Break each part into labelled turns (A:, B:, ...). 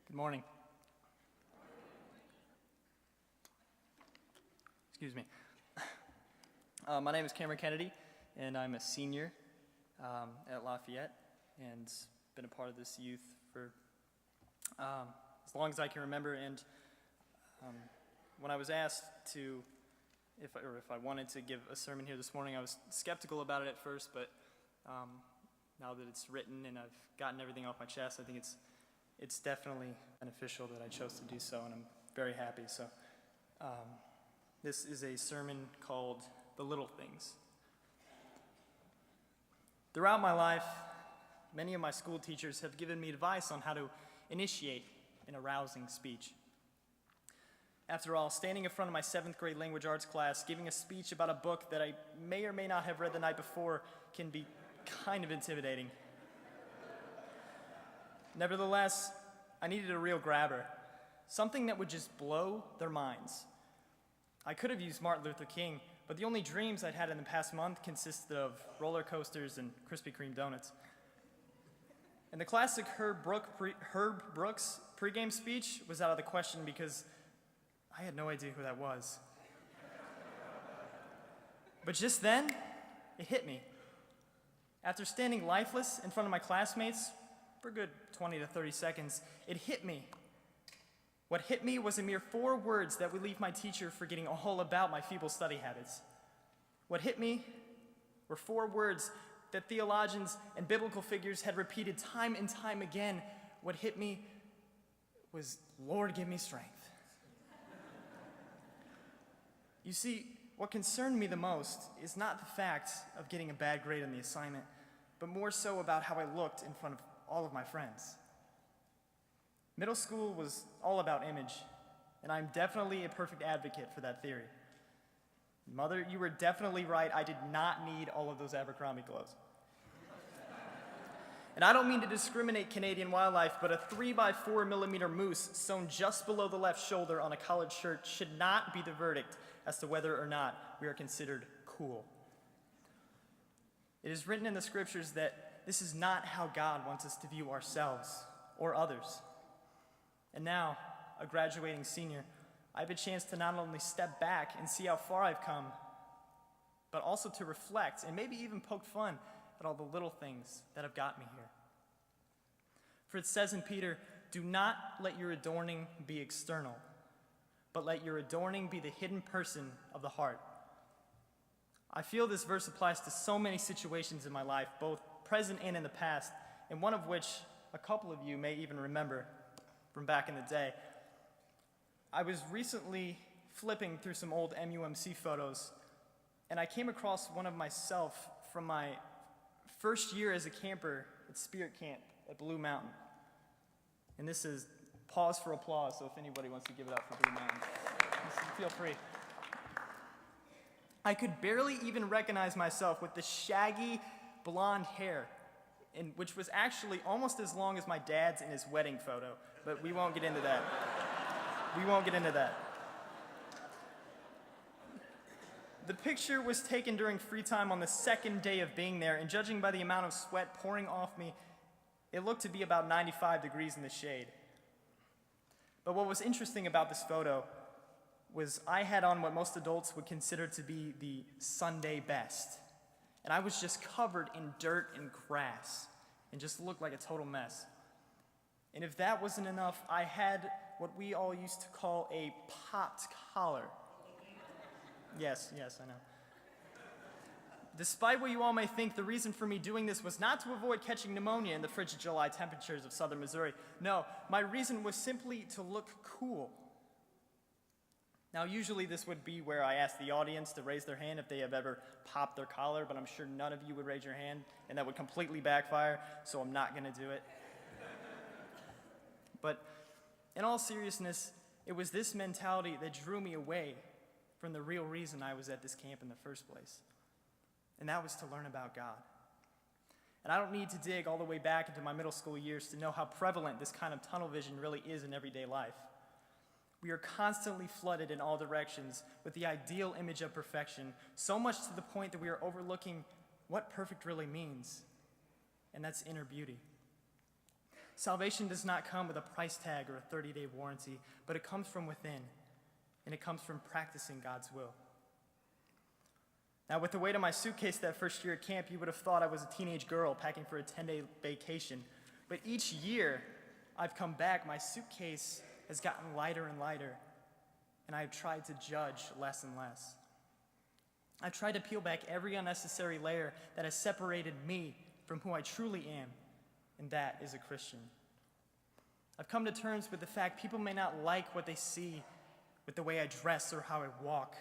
A: Good morning. Excuse me. My name is Cameron Kennedy, and I'm a senior at Lafayette, and been a part of this youth for as long as I can remember. And when I was asked to, if I wanted to give a sermon here this morning, I was skeptical about it at first, but now that it's written and I've gotten everything off my chest, I think it's definitely beneficial that I chose to do so, and I'm very happy. So this is a sermon called The Little Things. Throughout my life, many of my school teachers have given me advice on how to initiate an arousing speech. After all, standing in front of my 7th grade language arts class, giving a speech about a book that I may or may not have read the night before can be kind of intimidating. Nevertheless, I needed a real grabber, something that would just blow their minds. I could have used Martin Luther King, but the only dreams I'd had in the past month consisted of roller coasters and Krispy Kreme donuts. And the classic Herb Brooks pregame speech was out of the question because I had no idea who that was. But just then, it hit me. After standing lifeless in front of my classmates for a good 20 to 30 seconds, it hit me. What hit me was a mere 4 words that would leave my teacher forgetting all about my feeble study habits. What hit me were 4 words that theologians and biblical figures had repeated time and time again. What hit me was, "Lord, give me strength." You see, what concerned me the most is not the fact of getting a bad grade on the assignment, but more so about how I looked in front of all of my friends. Middle school was all about image, and I'm definitely a perfect advocate for that theory. Mother, you were definitely right. I did not need all of those Abercrombie clothes. And I don't mean to discriminate Canadian wildlife, but a 3x4mm moose sewn just below the left shoulder on a collared shirt should not be the verdict as to whether or not we are considered cool. It is written in the scriptures that this is not how God wants us to view ourselves or others. And now, a graduating senior, I have a chance to not only step back and see how far I've come, but also to reflect and maybe even poke fun at all the little things that have got me here. For it says in Peter, "Do not let your adorning be external, but let your adorning be the hidden person of the heart." I feel this verse applies to so many situations in my life, both present and in the past, and one of which a couple of you may even remember from back in the day. I was recently flipping through some old MUMC photos, and I came across one of myself from my first year as a camper at Spirit Camp at Blue Mountain. And this is pause for applause, so if anybody wants to give it up for Blue Mountain, feel free. I could barely even recognize myself with the shaggy blonde hair, which was actually almost as long as my dad's in his wedding photo, but we won't get into that. The picture was taken during free time on the 2nd day of being there, and judging by the amount of sweat pouring off me, it looked to be about 95 degrees in the shade. But what was interesting about this photo was I had on what most adults would consider to be the Sunday best. And I was just covered in dirt and grass and just looked like a total mess. And if that wasn't enough, I had what we all used to call a popped collar. Yes, I know. Despite what you all may think, the reason for me doing this was not to avoid catching pneumonia in the frigid July temperatures of southern Missouri. No, my reason was simply to look cool. Now, usually this would be where I ask the audience to raise their hand if they have ever popped their collar, but I'm sure none of you would raise your hand, and that would completely backfire, so I'm not going to do it. But in all seriousness, it was this mentality that drew me away from the real reason I was at this camp in the first place, and that was to learn about God. And I don't need to dig all the way back into my middle school years to know how prevalent this kind of tunnel vision really is in everyday life. We are constantly flooded in all directions with the ideal image of perfection, so much to the point that we are overlooking what perfect really means, and that's inner beauty. Salvation does not come with a price tag or a 30-day warranty, but it comes from within, and it comes from practicing God's will. Now, with the weight of my suitcase that first year at camp, you would have thought I was a teenage girl packing for a 10-day vacation. But each year I've come back, my suitcase has gotten lighter and lighter, and I've tried to judge less and less. I've tried to peel back every unnecessary layer that has separated me from who I truly am, and that is a Christian. I've come to terms with the fact people may not like what they see with the way I dress or how I walk.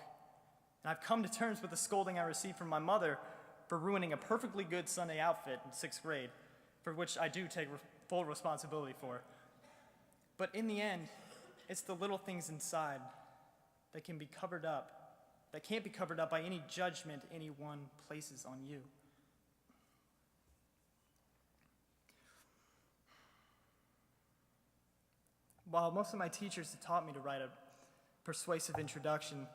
A: And I've come to terms with the scolding I received from my mother for ruining a perfectly good Sunday outfit in 6th grade, for which I do take full responsibility for. But in the end, it's the little things inside that can't be covered up by any judgment anyone places on you. While most of my teachers had taught me to write a persuasive introduction,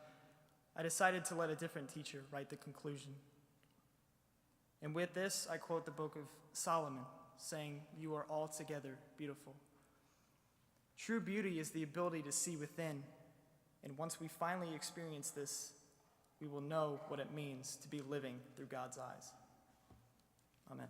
A: I decided to let a different teacher write the conclusion. And with this, I quote the book of Solomon, saying, "You are altogether beautiful." True beauty is the ability to see within, and once we finally experience this, we will know what it means to be living through God's eyes. Amen.